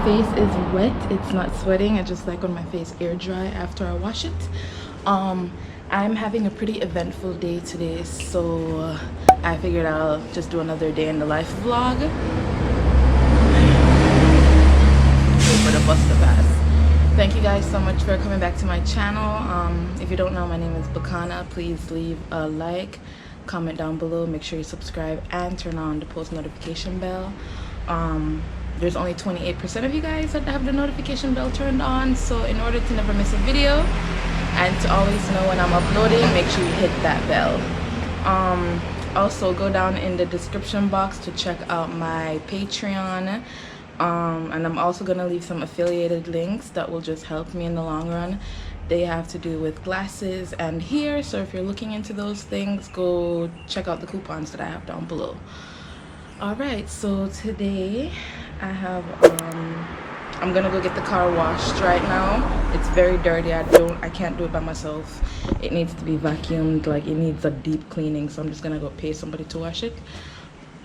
face is wet. It's not sweating. I just like when my face air dry after I wash it. I'm having a pretty eventful day today, so I figured I'll just do another day in the life vlog. Wait for the bus to pass. Thank you guys so much for coming back to my channel. If you don't know, my name is Bicana. Please leave a like, comment down below, make sure you subscribe and turn on the post notification bell. There's only 28% of you guys that have the notification bell turned on, so in order to never miss a video and to always know when I'm uploading, make sure you hit that bell. Also go down in the description box to check out my Patreon, and I'm also gonna leave some affiliated links that will just help me in the long run. They have to do with glasses and hair, so if you're looking into those things, go check out the coupons that I have down below. Alright, so today I have I'm gonna go get the car washed right now. It's very dirty. I can't do it by myself. It needs to be vacuumed, like it needs a deep cleaning, so I'm just gonna go pay somebody to wash it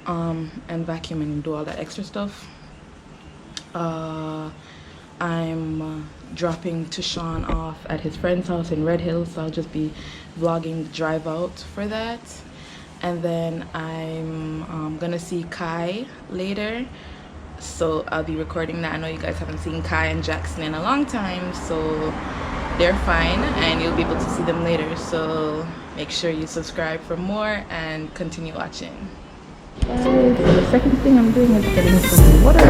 and vacuum and do all that extra stuff. I'm dropping Tashawn off at his friend's house in Red Hills, so I'll just be vlogging the drive out for that. And then I'm gonna see Kai later, so I'll be recording that. I know you guys haven't seen Kai and Jackson in a long time, so they're fine and you'll be able to see them later, so make sure you subscribe for more and continue watching. Guys, so the second thing I'm doing is getting some water.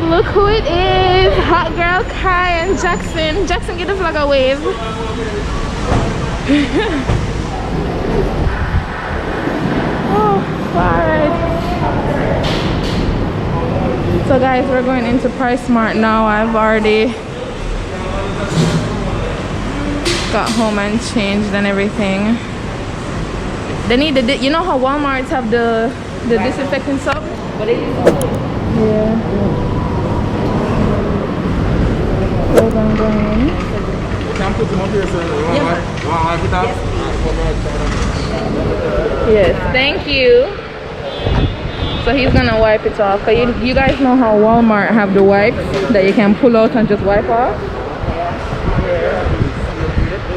Look who it is! Hot girl Kai and Jackson. Jackson, give the vlog a wave. Oh, alright. So guys, we're going into PriceSmart now. I've already got home and changed and everything. They need the, you know how Walmarts have the disinfectant soap? But it is. Yeah. So I'm going. Yes, thank you. So he's gonna wipe it off. Cause you guys know how Walmart have the wipes that you can pull out and just wipe off?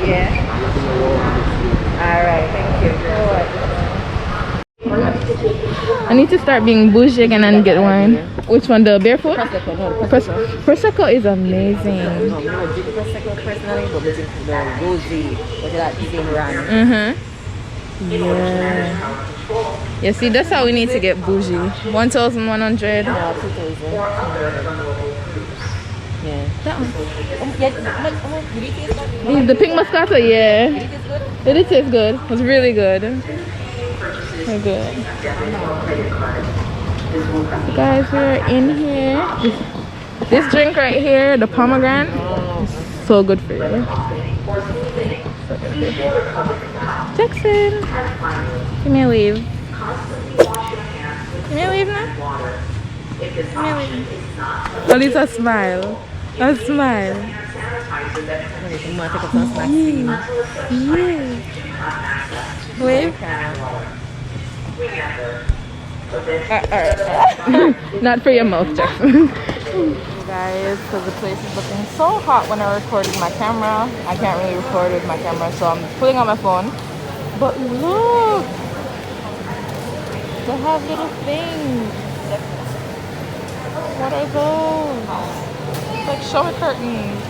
Yeah. Alright, thank you. I need to start being bougie again and get wine. Which one? The barefoot? Prosecco, no, Prosecco is amazing. No, Prosecco personally, but the Gozi, what is that? Yeah. Yeah, see, that's how we need to get bougie. 1,100. No, 2,000. Yeah. That one. The pink Moscato, yeah. Did it taste good? It was really good. Very good. Guys, we're in here. This drink right here, the pomegranate, is so good for you. Jackson, give me a wave. Give me a wave now. Give me a wave. At least a smile. A smile. Yeah. Wave. Not for your mouth, Jackson. Guys, because the place is looking so hot when I recorded my camera. I can't really record with my camera, so I'm pulling out my phone. But look, they have little things. What are those? Like shower curtains.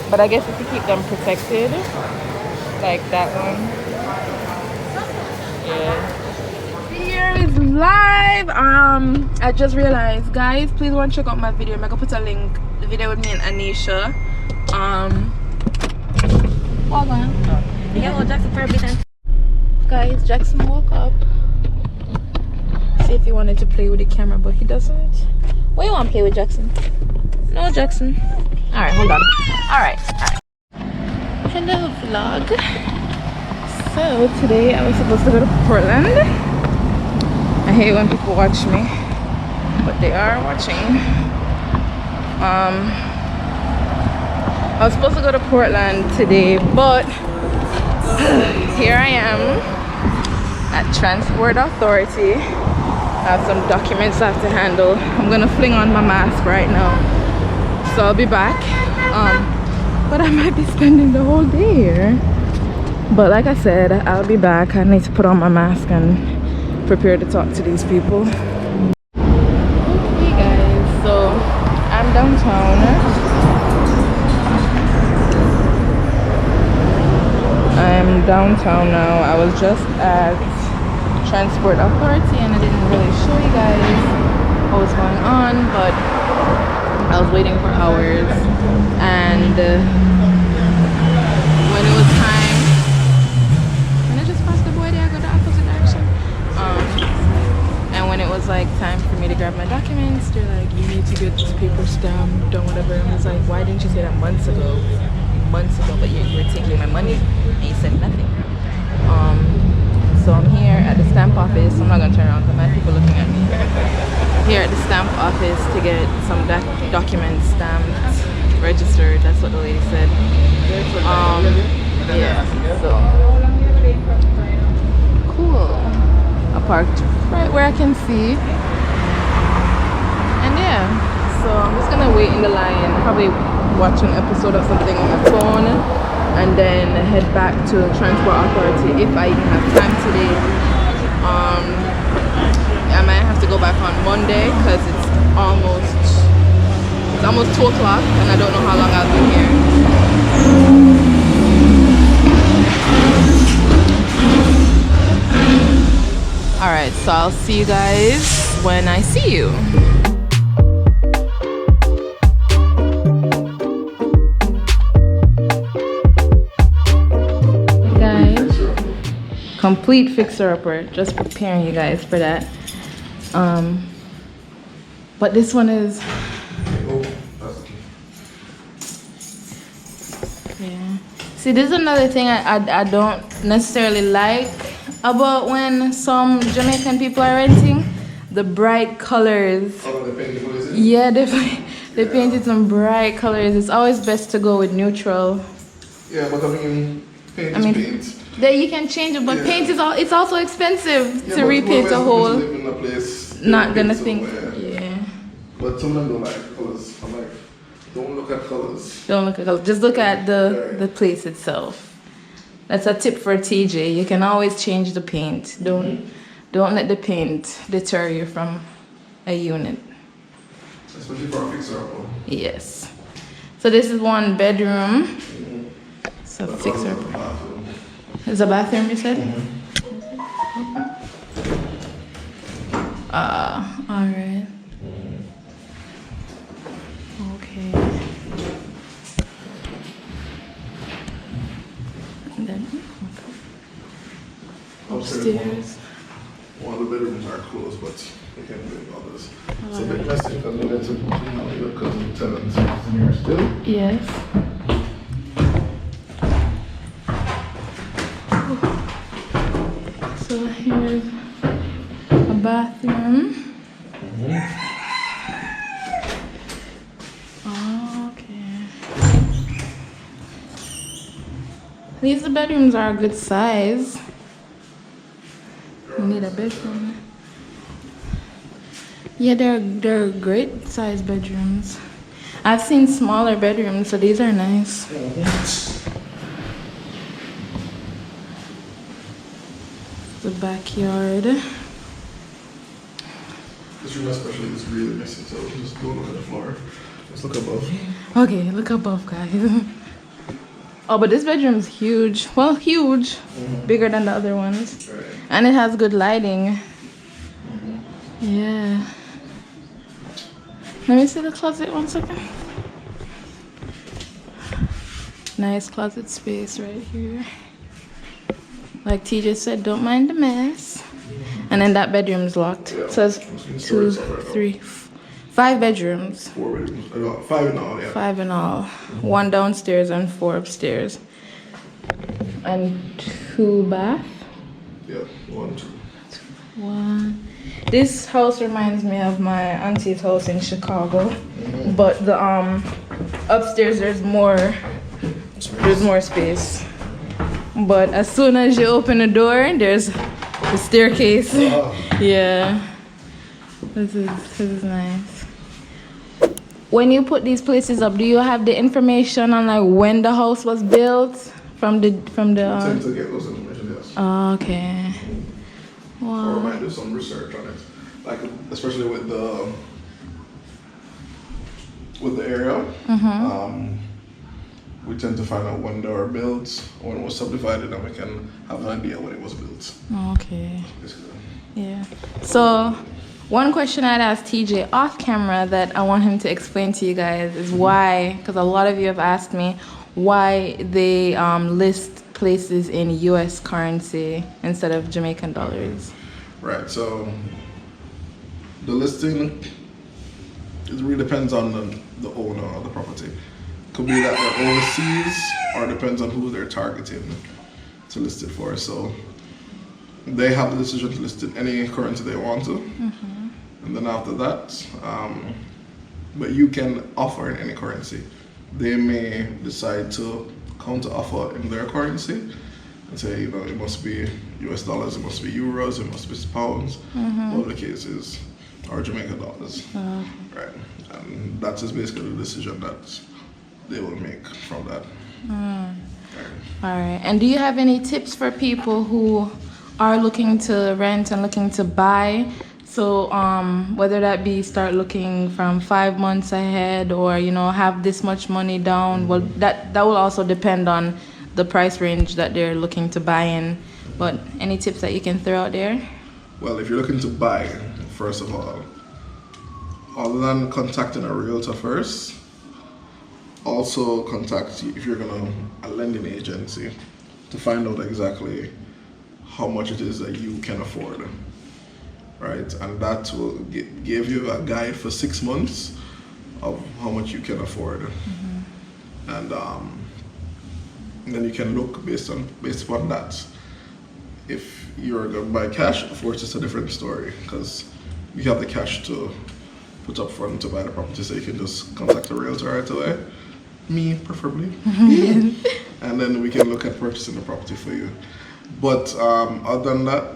But I guess if you keep them protected, like that one. Yeah. Here is live. I just realized, guys, please want to check out my video. I'm gonna put a link. The video with me and Anisha. What on? Yeah, well, Jackson for a bit. Guys, Jackson woke up. see if he wanted to play with the camera, but he doesn't. What do you want to play with, Jackson? No, Jackson. All right, hold on. All right. Hello, vlog. So today I was supposed to go to Portland. I hate when people watch me, but they are watching. I was supposed to go to Portland today, but here I am at Transport Authority. I have some documents I have to handle. I'm gonna fling on my mask right now, so I'll be back. But I might be spending the whole day here. But like I said, I'll be back. I need to put on my mask and prepare to talk to these people. Okay guys, so I'm downtown. I'm downtown now. I was just at Transport Authority and I didn't really show you guys what was going on, but I was waiting for hours, and when it was time, when I just passed the boy there, I go the opposite direction. And when it was like time for me to grab my documents, they're like, you need to get this paper stamped or whatever. And I was like, why didn't you say that months ago? But you were taking my money and you said nothing. So I'm here at the stamp office. I'm not gonna turn around because I have people looking at me. Here at the stamp office to get some documents stamped, registered. That's what the lady said. Yeah. So cool. I parked right where I can see. And yeah. So I'm just gonna wait in the line. Probably watch an episode of something on my phone, and then head back to Transport Authority if I even have time today. I might have to go back on Monday because it's almost 2 o'clock and I don't know how long I'll be here. Alright, so I'll see you guys when I see you. Complete fixer-upper, just preparing you guys for that. But this one is, yeah. See, this is another thing I don't necessarily like about when some Jamaican people are renting, the bright colors. Yeah, they painted some bright colors. It's always best to go with neutral. Yeah, but paint is paint. There you can change it, but yeah. Paint is it's also expensive to repaint a whole. Live in a place, not gonna think. Yeah. But some of them don't like colors. I'm like, don't look at colors. Don't look at colors. Just look at the place itself. That's a tip for TJ. You can always change the paint. Don't let the paint deter you from a unit. Especially for a fixer-upper. Yes. So this is 1 bedroom. So fixer-upper. There's a bathroom, you said? Alright. Okay. And then upstairs. One of the bedrooms are closed, but they can live others. It's a bit messy because we need to, your cousin tenants in here still. Yes. So here's a bathroom. Okay. These bedrooms are a good size. You need a bedroom. Yeah, they're great size bedrooms. I've seen smaller bedrooms, so these are nice. The backyard. This room especially is really messy, so just don't look at the floor. Just look above. Okay, look above, guys. Oh, but this bedroom's huge. Well, huge. Bigger than the other ones. Right. And it has good lighting. Yeah. Let me see the closet 1 second. Nice closet space right here. Like TJ said, don't mind the mess. And then that bedroom is locked. Yeah. So it's 2, 3, 5 bedrooms. 4 bedrooms. 5 in all, yeah. 5 in all. 1 downstairs and 4 upstairs. And 2 bath. Yeah, 1, 2. 1. This house reminds me of my auntie's house in Chicago, but the upstairs there's more space. But as soon as you open the door, there's the staircase. Yeah, this is nice. When you put these places up, do you have the information on like when the house was built from the? I tend to get those information, yes. Oh, okay. Or I might do some research on it, like especially with the area. We tend to find out when they were built, when it was subdivided, and we can have an idea when it was built. Okay. Yeah. So, one question I'd ask TJ off camera that I want him to explain to you guys is why, because a lot of you have asked me why they list places in US currency instead of Jamaican dollars. Right, so the listing, it really depends on the owner of the property. Could be that they're overseas, or depends on who they're targeting to list it for. So they have the decision to list it any currency they want to. And then after that, but you can offer in any currency. They may decide to counter offer in their currency and say, you know, it must be US dollars, it must be euros, it must be pounds, whatever the case is, or Jamaican dollars. Right. And that is basically the decision that they will make from that. All right. And do you have any tips for people who are looking to rent and looking to buy? So whether that be start looking from 5 months ahead, or you know, have this much money down. Well, that will also depend on the price range that they're looking to buy in. But any tips that you can throw out there? Well, if you're looking to buy, first of all, other than contacting a realtor first, also contact, if you're gonna, a lending agency to find out exactly how much it is that you can afford, right? And that will give you a guide for 6 months of how much you can afford. And then you can look based upon that. If you're gonna buy cash, of course it's a different story, because you have the cash to put up front to buy the property, so you can just contact a realtor right away. Me, preferably. And then we can look at purchasing the property for you. But other than that,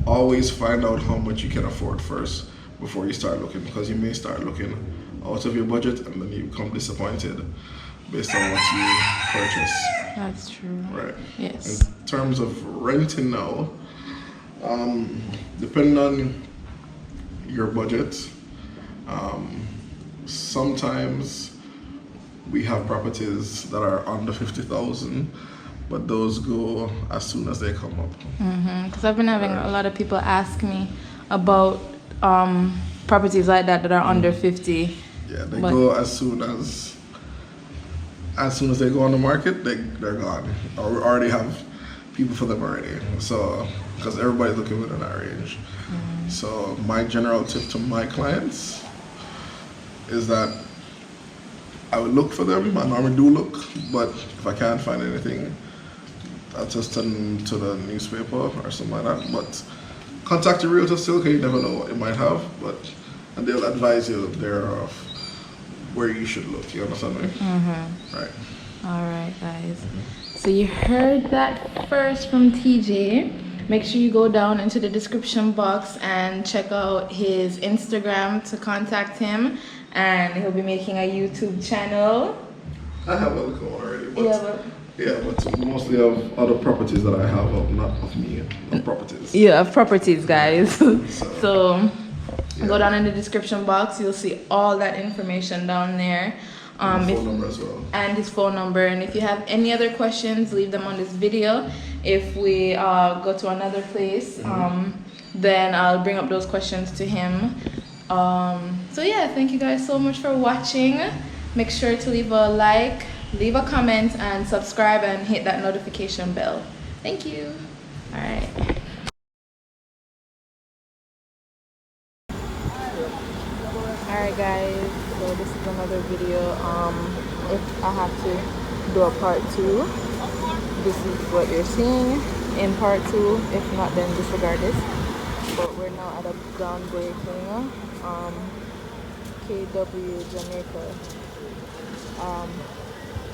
always find out how much you can afford first before you start looking, because you may start looking out of your budget and then you become disappointed based on what you purchase. That's true. Right. Yes. In terms of renting now, depending on your budget, sometimes we have properties that are under 50,000, but those go as soon as they come up. Because I've been having a lot of people ask me about properties like that are under 50. Yeah, they go as soon as they go on the market, they're gone. Or we already have people for them already. So, because everybody's looking within that range. So my general tip to my clients is that I would look for them. I normally do look, but if I can't find anything, I'll just send them to the newspaper or something like that. But contact your realtor still, because you never know what you might have. And they'll advise you thereof where you should look. You understand me? Right. All right, guys. So you heard that first from TJ. Make sure you go down into the description box and check out his Instagram to contact him. And he'll be making a YouTube channel. I have a look already, but yeah, but mostly of other properties that I have, not of me, of properties. Yeah, of properties, guys. So go down in the description box. You'll see all that information down there. And his phone number as well. And his phone number. And if you have any other questions, leave them on this video. If we go to another place, then I'll bring up those questions to him. So yeah, thank you guys so much for watching. Make sure to leave a like, leave a comment, and subscribe and hit that notification bell. Thank you. All right. Alright guys, so this is another video. If I have to do a part 2, this is what you're seeing in part 2. If not, then disregard this. But we're now at a groundbreaking KW Jamaica. I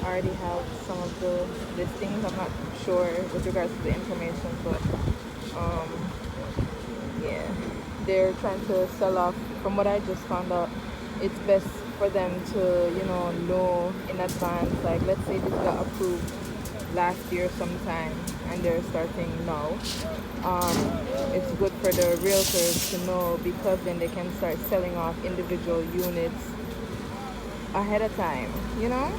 already have some of the listings. I'm not sure with regards to the information, but yeah, they're trying to sell off. From what I just found out, it's best for them to, you know in advance. Like, let's say this got approved last year sometime and they're starting now. It's good for the realtors to know, because then they can start selling off individual units ahead of time, you know,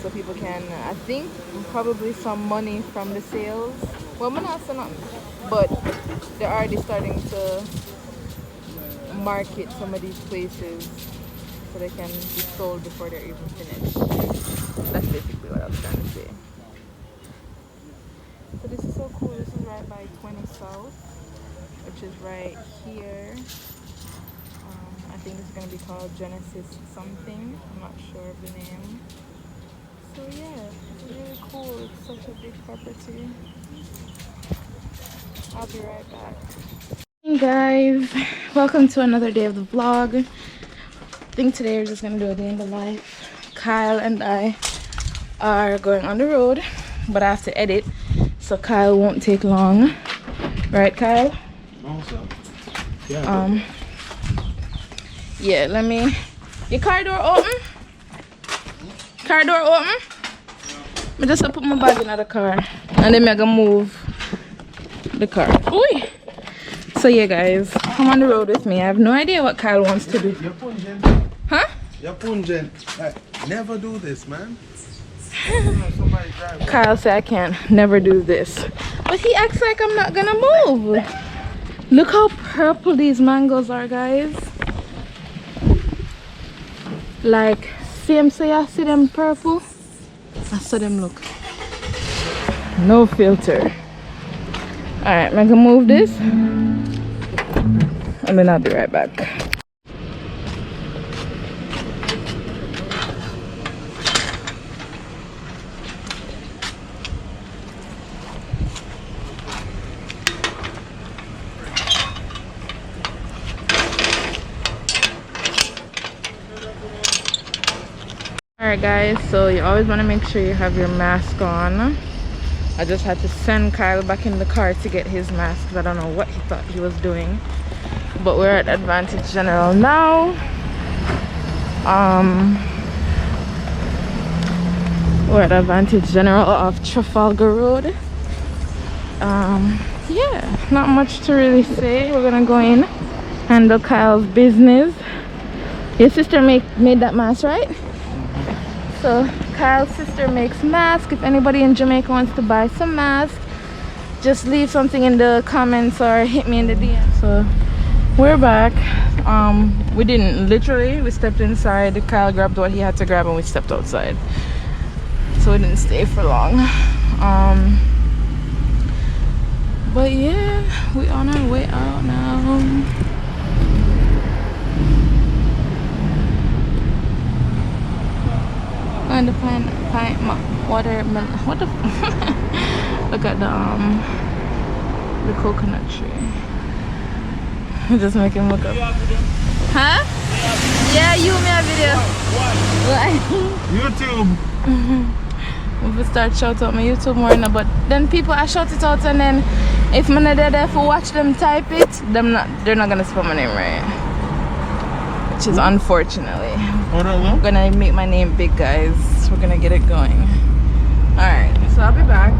so people can, I think, probably some money from the sales. Well, I'm not saying nothing, but they're already starting to market some of these places so they can be sold before they're even finished. That's basically what I was trying to say. So this is so cool. This is right by 20 South, which is right here. I think it's going to be called Genesis something. I'm not sure of the name. So yeah, it's really cool. It's such a big property. I'll be right back. Hey guys, welcome to another day of the vlog. I think today we're just going to do a day in the life. Kyle and I are going on the road, but I have to edit, so Kyle won't take long. Right, Kyle? Also, yeah. Yeah, let me. Your car door open? Car door open? I just put my bag in the car and then I'm gonna move the car. Ooh. So yeah, guys, come on the road with me. I have no idea what Kyle wants to do. Huh? You're pungent. Never do this, man. Kyle said I can't never do this, but he acts like I'm not gonna move. Look how purple these mangoes are, guys. Like, same say I see them purple, I saw them look. No filter. Alright, I'm gonna move this and then I'll be right back. Alright guys, so you always want to make sure you have your mask on. I just had to send Kyle back in the car to get his mask because I don't know what he thought he was doing. But we're at Advantage General now. We're at Advantage General off Trafalgar Road. Yeah, not much to really say. We're gonna go in, handle Kyle's business. Your sister made that mask, right? So Kyle's sister makes masks. If anybody in Jamaica wants to buy some masks, just leave something in the comments or hit me in the DM. So we're back. We didn't literally, we stepped inside, Kyle grabbed what he had to grab and we stepped outside, so we didn't stay for long. But yeah, we on our way out now. And the watermelon. What the? Look at the coconut tree. Just make him look up. Huh? Yeah, you made a video. YouTube. If we start shout out my YouTube more now, but then people I shout it out and then if I'm not there for watch them type it, they're not gonna spell my name right. Which is unfortunately. I'm gonna make my name big, guys. We're gonna get it going. Alright, so I'll be back.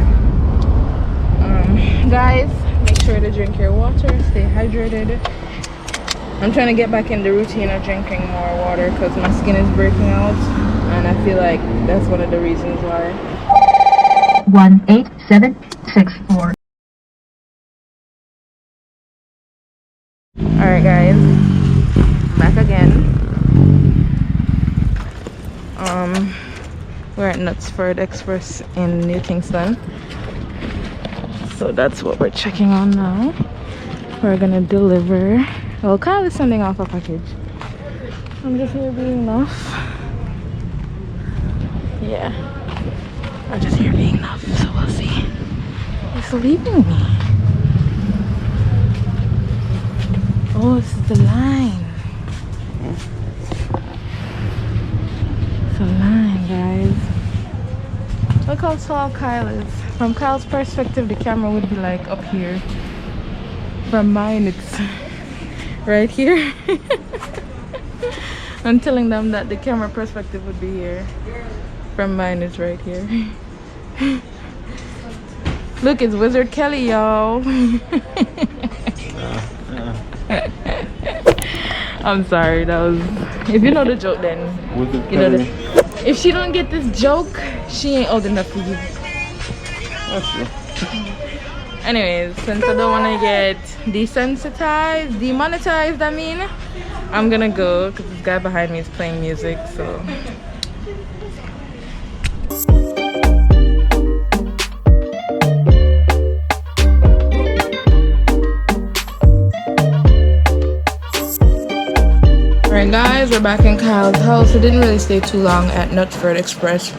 Guys, make sure to drink your water, stay hydrated. I'm trying to get back in the routine of drinking more water because my skin is breaking out and I feel like that's one of the reasons why. 18764. Alright guys, back again. We're at Notverrychanelofme Express in New Kingston. So that's what we're checking on now. We're gonna deliver. Well, Kyle is sending off a package. I'm just here being enough. Yeah. I'm just here being enough, so we'll see. It's leaving me. Oh, this is the line. It's a line, guys. Look how tall Kyle is. From Kyle's perspective, the camera would be like up here. From mine, it's right here. I'm telling them that the camera perspective would be here. From mine, it's right here. Look, it's Wizard Kelly, y'all. I'm sorry, that was... If you know the joke, then you know this. If she don't get this joke, she ain't old enough for you. That's true. Anyways, since I don't want to get desensitized, demonetized, I mean, I'm gonna go because this guy behind me is playing music, so... Alright guys, we're back in Kyle's house. I didn't really stay too long at Notverrychanelofme Express.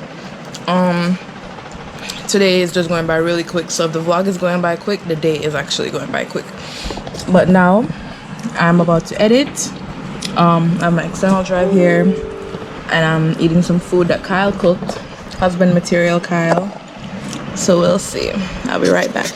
Today is just going by really quick, so if the vlog is going by quick, the day is actually going by quick. But now I'm about to edit. I have my external drive here and I'm eating some food that Kyle cooked. Husband material Kyle. So we'll see. I'll be right back.